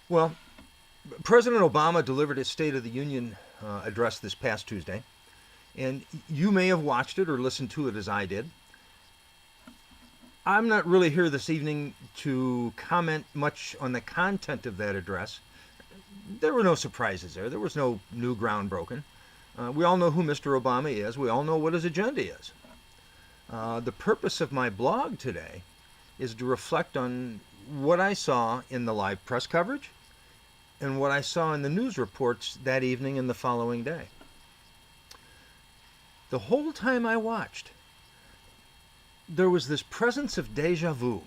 Well, President Obama delivered his State of the Union address this past Tuesday, and you may have watched it or listened to it as I did. I'm not really here this evening to comment much on the content of that address. There were no surprises there. There was no new ground broken. We all know who Mr. Obama is. We all know what his agenda is. The purpose of my blog today is to reflect on what I saw in the live press coverage and what I saw in the news reports that evening and the following day. The whole time I watched, there was this presence of deja vu.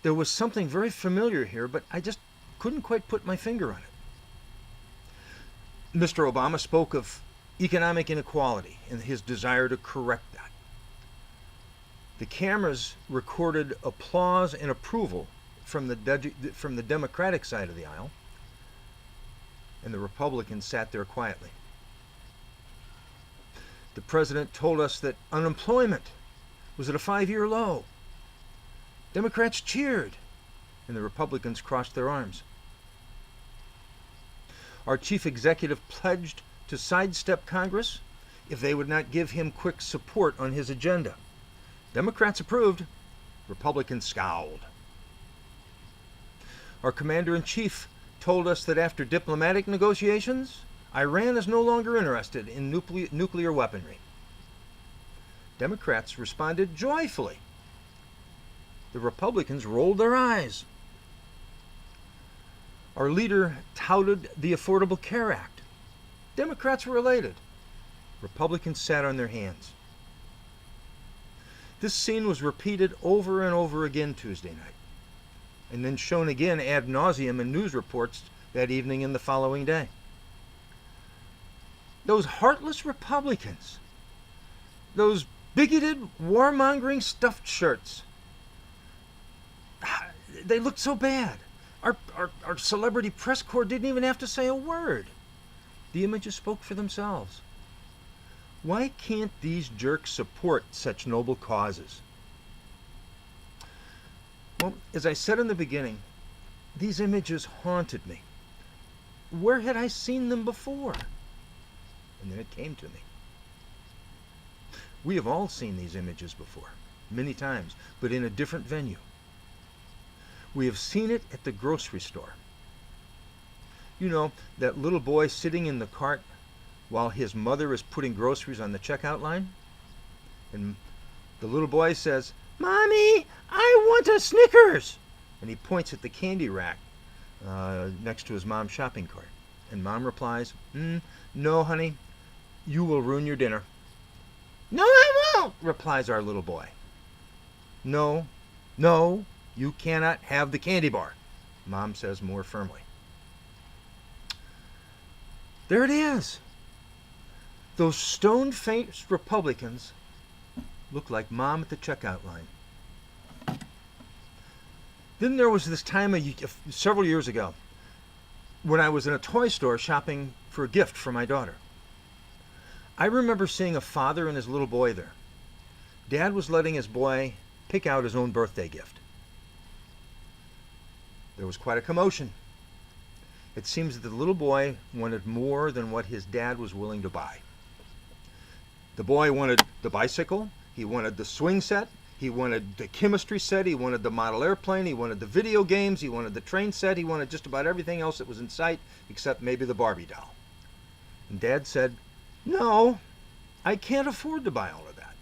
There was something very familiar here, but I just couldn't quite put my finger on it. Mr. Obama spoke of economic inequality and his desire to correct that. The cameras recorded applause and approval from the Democratic side of the aisle, and the Republicans sat there quietly. The president told us that unemployment was at a 5-year low. Democrats cheered, and the Republicans crossed their arms. Our chief executive pledged to sidestep Congress if they would not give him quick support on his agenda. Democrats approved, Republicans scowled. Our commander-in-chief told us that after diplomatic negotiations, Iran is no longer interested in nuclear weaponry. Democrats responded joyfully. The Republicans rolled their eyes. Our leader touted the Affordable Care Act. Democrats were elated. Republicans sat on their hands. This scene was repeated over and over again Tuesday night, and then shown again ad nauseum in news reports that evening and the following day. Those heartless Republicans, those bigoted, warmongering stuffed shirts, they looked so bad. Our celebrity press corps didn't even have to say a word. The images spoke for themselves. Why can't these jerks support such noble causes? Well, as I said in the beginning, these images haunted me. Where had I seen them before? And then it came to me. We have all seen these images before, many times, but in a different venue. We have seen it at the grocery store. You know, that little boy sitting in the cart while his mother is putting groceries on the checkout line? And the little boy says, "Mommy, I want a Snickers!" And he points at the candy rack next to his mom's shopping cart. And Mom replies, "No, honey, you will ruin your dinner." "No, I won't," replies our little boy. No, you cannot have the candy bar," Mom says more firmly. There it is. Those stone-faced Republicans look like Mom at the checkout line. Then there was this time several years ago when I was in a toy store shopping for a gift for my daughter. I remember seeing a father and his little boy there. Dad was letting his boy pick out his own birthday gift. There was quite a commotion. It seems that the little boy wanted more than what his dad was willing to buy. The boy wanted the bicycle, he wanted the swing set, he wanted the chemistry set, he wanted the model airplane, he wanted the video games, he wanted the train set, he wanted just about everything else that was in sight except maybe the Barbie doll. And Dad said, "No, I can't afford to buy all of that."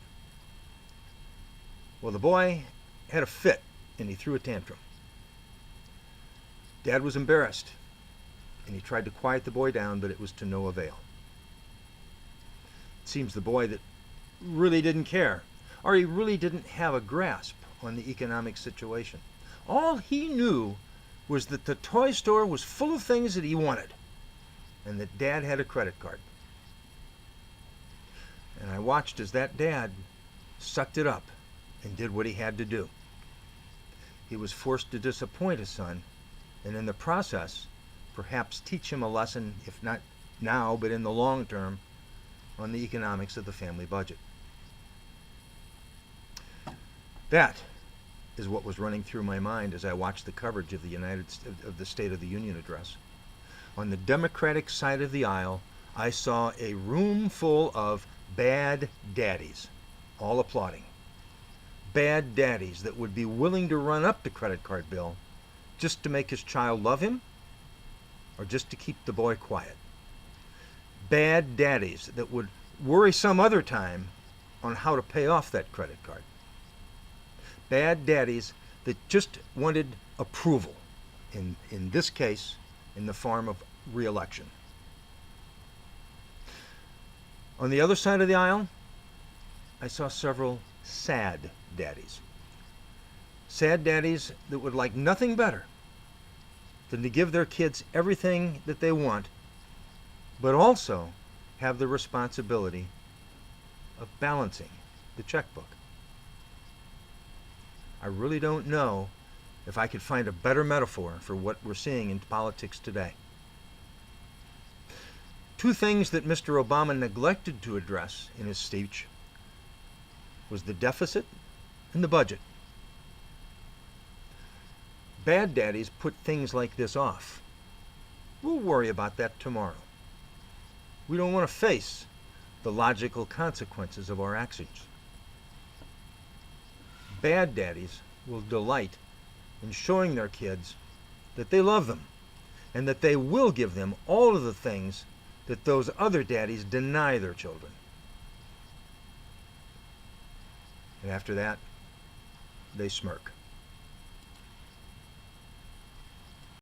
Well, the boy had a fit and he threw a tantrum. Dad was embarrassed and he tried to quiet the boy down, but it was to no avail. It seems the boy that really didn't care, or he really didn't have a grasp on the economic situation. All he knew was that the toy store was full of things that he wanted, and that Dad had a credit card. And I watched as that dad sucked it up and did what he had to do. He was forced to disappoint his son, and in the process, perhaps teach him a lesson, if not now, but in the long term, on the economics of the family budget. That is what was running through my mind as I watched the coverage of the State of the Union address. On the Democratic side of the aisle, I saw a room full of bad daddies, all applauding. Bad daddies that would be willing to run up the credit card bill just to make his child love him or just to keep the boy quiet. Bad daddies that would worry some other time on how to pay off that credit card. Bad daddies that just wanted approval, in this case, in the form of re-election. On the other side of the aisle, I saw several sad daddies. Sad daddies that would like nothing better than to give their kids everything that they want, but also have the responsibility of balancing the checkbook. I really don't know if I could find a better metaphor for what we're seeing in politics today. Two things that Mr. Obama neglected to address in his speech was the deficit and the budget. Bad daddies put things like this off. We'll worry about that tomorrow. We don't want to face the logical consequences of our actions. Bad daddies will delight in showing their kids that they love them and that they will give them all of the things that those other daddies deny their children. And after that, they smirk.